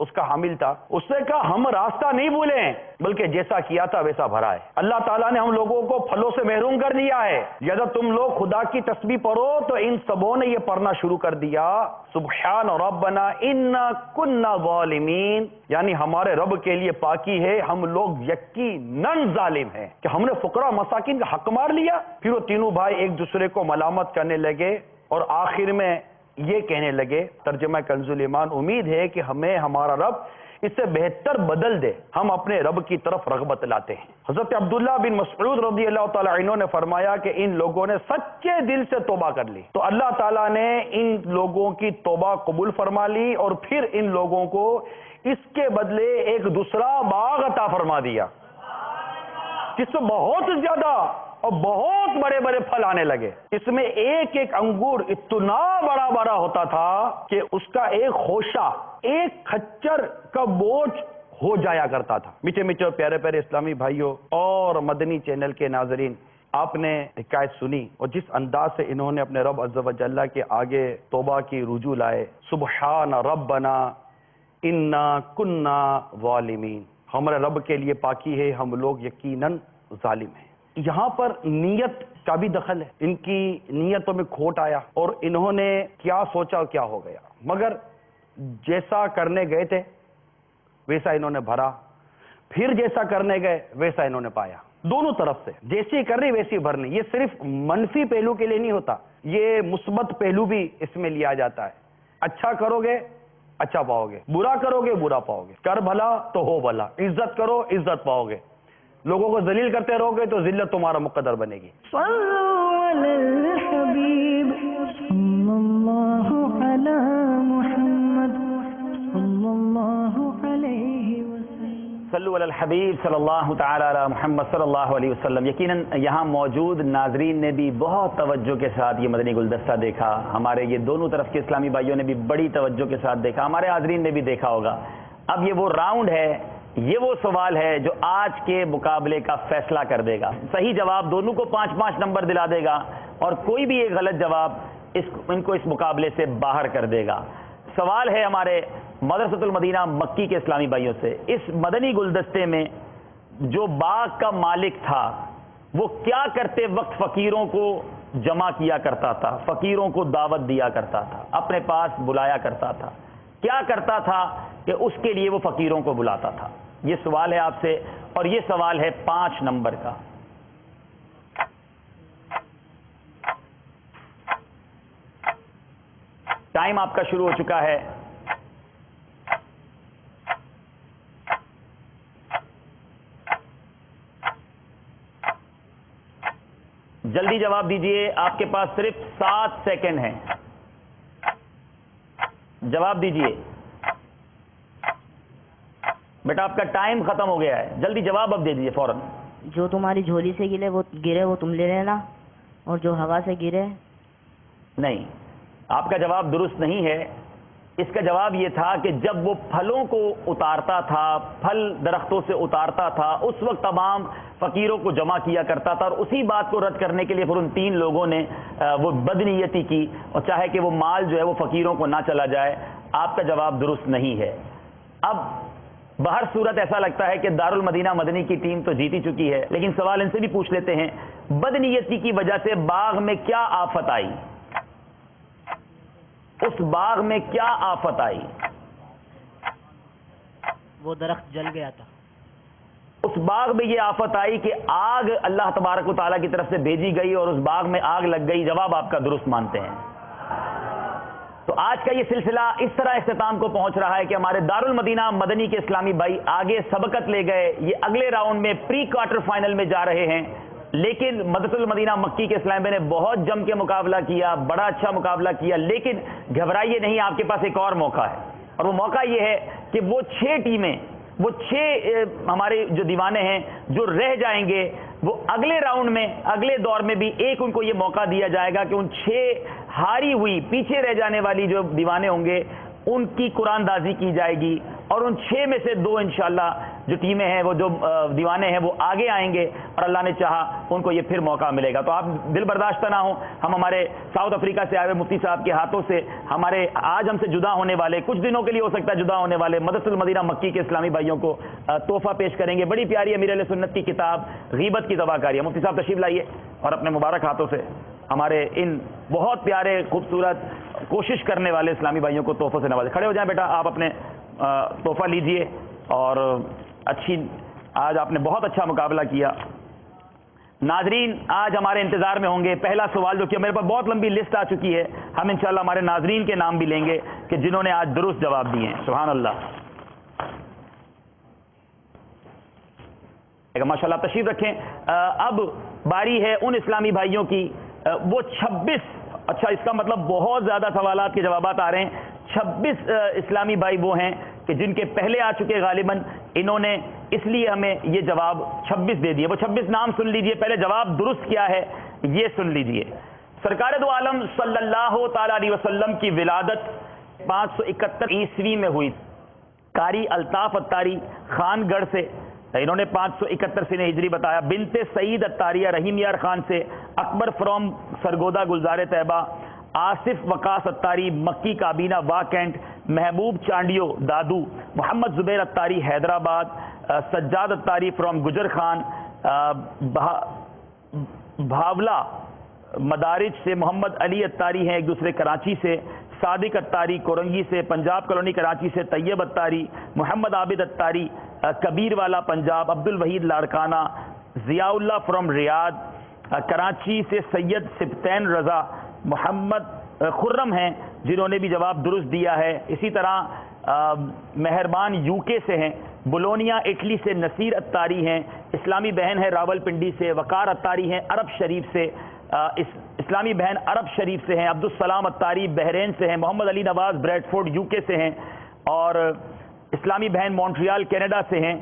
اس کا حامل تھا، اس نے کہا ہم راستہ نہیں بھولے ہیں بلکہ جیسا کیا تھا ویسا بھرا ہے۔ اللہ تعالیٰ نے ہم لوگوں کو پھلوں سے محروم کر دیا ہے۔ جب تم لوگ خدا کی تسبیح پڑھو تو ان سبوں نے یہ پڑھنا شروع کر دیا، سبحان ربنا انا کنا ظالمین، یعنی ہمارے رب کے لیے پاکی ہے، ہم لوگ یقیناً ظالم ہیں کہ ہم نے فقراء مساکین کا حق مار لیا۔ پھر وہ تینوں بھائی ایک دوسرے کو ملامت کرنے لگے اور آخر میں یہ کہنے لگے، ترجمہ کنز الایمان، امید ہے کہ ہمیں ہمارا رب اس سے بہتر بدل دے، ہم اپنے رب کی طرف رغبت لاتے ہیں۔ حضرت عبداللہ بن مسعود رضی اللہ تعالیٰ عنہ نے فرمایا کہ ان لوگوں نے سچے دل سے توبہ کر لی تو اللہ تعالیٰ نے ان لوگوں کی توبہ قبول فرما لی اور پھر ان لوگوں کو اس کے بدلے ایک دوسرا باغ عطا فرما دیا جس میں بہت زیادہ اور بہت بڑے بڑے پھل آنے لگے۔ اس میں ایک ایک انگور اتنا بڑا بڑا ہوتا تھا کہ اس کا ایک خوشہ ایک کھچر کا بوجھ ہو جایا کرتا تھا۔ میٹھے میٹھے اور پیارے پیارے اسلامی بھائیوں اور مدنی چینل کے ناظرین، آپ نے حکایت سنی اور جس انداز سے انہوں نے اپنے رب عز و جل کے آگے توبہ کی رجوع لائے، سبحان ربنا انا کنا ظالمین، ہمارے رب کے لیے پاکی ہے، ہم لوگ یقیناً ظالم ہیں۔ یہاں پر نیت کا بھی دخل ہے، ان کی نیتوں میں کھوٹ آیا اور انہوں نے کیا سوچا اور کیا ہو گیا، مگر جیسا کرنے گئے تھے ویسا انہوں نے بھرا، پھر جیسا کرنے گئے ویسا انہوں نے پایا۔ دونوں طرف سے جیسی کرنی ویسی بھرنی، یہ صرف منفی پہلو کے لیے نہیں ہوتا، یہ مثبت پہلو بھی اس میں لیا جاتا ہے۔ اچھا کرو گے اچھا پاؤ گے، برا کرو گے برا پاؤ گے، کر بھلا تو ہو بھلا، عزت کرو عزت پاؤ گے، لوگوں کو ذلیل کرتے رہو گے تو ذلت تمہارا مقدر بنے گی۔ صلوا علی الحبیب صلی اللہ علی محمد صلی اللہ علیہ وسلم۔ صلو علی الحبیب صلی اللہ تعالی علی محمد صلی اللہ علیہ وسلم۔ یقیناً یہاں موجود ناظرین نے بھی بہت توجہ کے ساتھ یہ مدنی گلدستہ دیکھا، ہمارے یہ دونوں طرف کے اسلامی بھائیوں نے بھی بڑی توجہ کے ساتھ دیکھا، ہمارے حاضرین نے بھی دیکھا ہوگا۔ اب یہ وہ راؤنڈ ہے، یہ وہ سوال ہے جو آج کے مقابلے کا فیصلہ کر دے گا۔ صحیح جواب دونوں کو 5-5 نمبر دلا دے گا اور کوئی بھی ایک غلط جواب ان کو اس مقابلے سے باہر کر دے گا۔ سوال ہے ہمارے مدرسۃ المدینہ مکی کے اسلامی بھائیوں سے، اس مدنی گلدستے میں جو باغ کا مالک تھا وہ کیا کرتے وقت فقیروں کو جمع کیا کرتا تھا، فقیروں کو دعوت دیا کرتا تھا، اپنے پاس بلایا کرتا تھا، کیا کرتا تھا کہ اس کے لیے وہ فقیروں کو بلاتا تھا؟ یہ سوال ہے آپ سے اور یہ سوال ہے 5 نمبر کا۔ ٹائم آپ کا شروع ہو چکا ہے۔ جلدی جواب دیجئے، آپ کے پاس صرف 7 سیکنڈ ہیں، جواب دیجئے بیٹا، آپ کا ٹائم ختم ہو گیا ہے، جلدی جواب اب دے دیجئے فوراً۔ جو تمہاری جھولی سے گرے وہ تم لے لینا، اور جو ہوا سے گرے نہیں، آپ کا جواب درست نہیں ہے۔ اس کا جواب یہ تھا کہ جب وہ پھلوں کو اتارتا تھا، پھل درختوں سے اتارتا تھا، اس وقت تمام فقیروں کو جمع کیا کرتا تھا، اور اسی بات کو رد کرنے کے لیے پھر ان 3 لوگوں نے وہ بدنیتی کی اور چاہے کہ وہ مال جو ہے وہ فقیروں کو نہ چلا جائے۔ آپ کا جواب درست نہیں ہے۔ اب بہر صورت ایسا لگتا ہے کہ دارالمدینہ مدنی کی ٹیم تو جیتی چکی ہے، لیکن سوال ان سے بھی پوچھ لیتے ہیں، بدنیتی کی وجہ سے باغ میں کیا آفت آئی؟ اس باغ میں کیا آفت آئی؟ وہ درخت جل گیا تھا۔ اس باغ میں یہ آفت آئی کہ آگ اللہ تبارک و تعالیٰ کی طرف سے بھیجی گئی اور اس باغ میں آگ لگ گئی۔ جواب آپ کا درست مانتے ہیں۔ تو آج کا یہ سلسلہ اس طرح اختتام کو پہنچ رہا ہے کہ ہمارے دارالمدینہ مدنی کے اسلامی بھائی آگے سبقت لے گئے، یہ اگلے راؤنڈ میں پری کوارٹر فائنل میں جا رہے ہیں، لیکن مدرسۃ المدینہ مکی کے اسلامی بھائی نے بہت جم کے مقابلہ کیا، بڑا اچھا مقابلہ کیا، لیکن گھبرائیے نہیں، آپ کے پاس ایک اور موقع ہے، اور وہ موقع یہ ہے کہ وہ 6 ٹیمیں، وہ 6 ہمارے جو دیوانے ہیں جو رہ جائیں گے، وہ اگلے راؤنڈ میں اگلے دور میں بھی ایک ان کو یہ موقع دیا جائے گا کہ ان 6 ہاری ہوئی پیچھے رہ جانے والی جو دیوانے ہوں گے ان کی قرآن دازی کی جائے گی، اور ان 6 میں سے 2 انشاءاللہ جو ٹیمیں ہیں وہ جو دیوانے ہیں وہ آگے آئیں گے اور اللہ نے چاہا ان کو یہ پھر موقع ملے گا. تو آپ دل برداشتہ نہ ہوں. ہم ہمارے ساؤتھ افریقہ سے آئے ہوئے مفتی صاحب کے ہاتھوں سے ہمارے آج ہم سے جدا ہونے والے, کچھ دنوں کے لیے ہو سکتا ہے جدا ہونے والے مدرسۃ المدینہ مکی کے اسلامی بھائیوں کو تحفہ پیش کریں گے. بڑی پیاری امیر اہل سنت کی کتاب غیبت کی دوا کاری ہے. مفتی صاحب تشریف لائیے اور اپنے مبارک ہاتھوں سے ہمارے ان بہت پیارے خوبصورت کوشش کرنے والے اسلامی بھائیوں کو تحفوں سے نوازیں. کھڑے ہو جائیں بیٹا, آپ اپنے تحفہ لیجئے. اور آج آپ نے بہت اچھا مقابلہ کیا. ناظرین آج ہمارے انتظار میں ہوں گے. پہلا سوال جو کہ میرے پاس بہت لمبی لسٹ آ چکی ہے, ہم انشاءاللہ ہمارے ناظرین کے نام بھی لیں گے کہ جنہوں نے آج درست جواب دیے ہیں. سبحان اللہ, ماشاء اللہ تشریف رکھیں. اب باری ہے ان اسلامی بھائیوں کی, وہ 26, اچھا اس کا مطلب بہت زیادہ سوالات کے جوابات آ رہے ہیں. 26 اسلامی بھائی وہ ہیں کہ جن کے پہلے آ چکے غالباً, انہوں نے اس لیے ہمیں یہ جواب 26 دے دیے. وہ 26 نام سن لیجئے, پہلے جواب درست کیا ہے یہ سن لیجئے. سرکار دو عالم صلی اللہ تعالی علیہ وسلم کی ولادت 571 عیسوی میں ہوئی. قاری الطاف اتاری خان گڑھ سے, انہوں نے 571 سنہ ہجری بتایا. بنت سعید اتاریہ رحیم یار خان سے, اکبر فرام سرگودا گلزار طیبہ, آصف وقاص اتاری مکی کابینہ وا کینٹ, محبوب چانڈیو دادو, محمد زبیر اتاری حیدرآباد, سجاد اتاری فرام گجر خان بھاولا مدارج سے, محمد علی اتاری ہیں ایک دوسرے کراچی سے, صادق اتاری کورنگی سے, پنجاب کالونی کراچی سے طیب اتاری, محمد عابد اتاری کبیر والا پنجاب, عبد الوحید لاڑکانہ, ضیاء اللہ فرام ریاض, کراچی سے سید سبتین رضا, محمد خرم ہیں جنہوں نے بھی جواب درست دیا ہے. اسی طرح مہربان یو کے سے ہیں, بولونیا اٹلی سے نصیر اتاری ہیں, اسلامی بہن ہے راول پنڈی سے, وقار اتاری ہیں عرب شریف سے, اسلامی بہن عرب شریف سے ہیں, عبدالسلام اتاری بحرین سے ہیں, محمد Ali Nawaz bread Ford you کے سے ہیں, اور اسلامی بہن مونٹریال کینیڈا سے ہیں,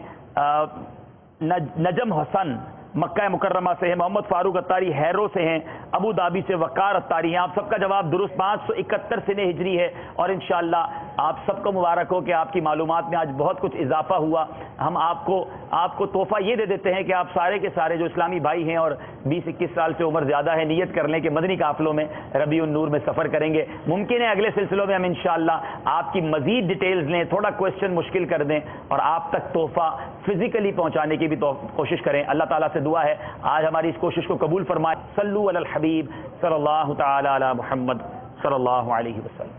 نجم حسن مکہ مکرمہ سے ہیں, محمد فاروق اتاری ہیرو سے ہیں, ابو دھابی سے وقار اتاری ہیں. آپ سب کا جواب درست 571 سنہ ہجری ہے, اور انشاءاللہ آپ سب کو مبارک ہو کہ آپ کی معلومات میں آج بہت کچھ اضافہ ہوا. ہم آپ کو تحفہ یہ دے دیتے ہیں کہ آپ سارے کے سارے جو اسلامی بھائی ہیں اور 20-21 سال سے عمر زیادہ ہے, نیت کر لیں کہ مدنی قافلوں میں ربیع النور میں سفر کریں گے. ممکن ہے اگلے سلسلوں میں ہم انشاءاللہ آپ کی مزید ڈیٹیلز لیں, تھوڑا کوشچن مشکل کر دیں اور آپ تک تحفہ فزیکلی پہنچانے کی بھی کوشش کریں. اللہ تعالیٰ سے دعا ہے آج ہماری اس کوشش کو قبول فرمائے. صلو علی الحبیب صلی اللہ تعالی علی محمد صلی اللہ علیہ وسلم.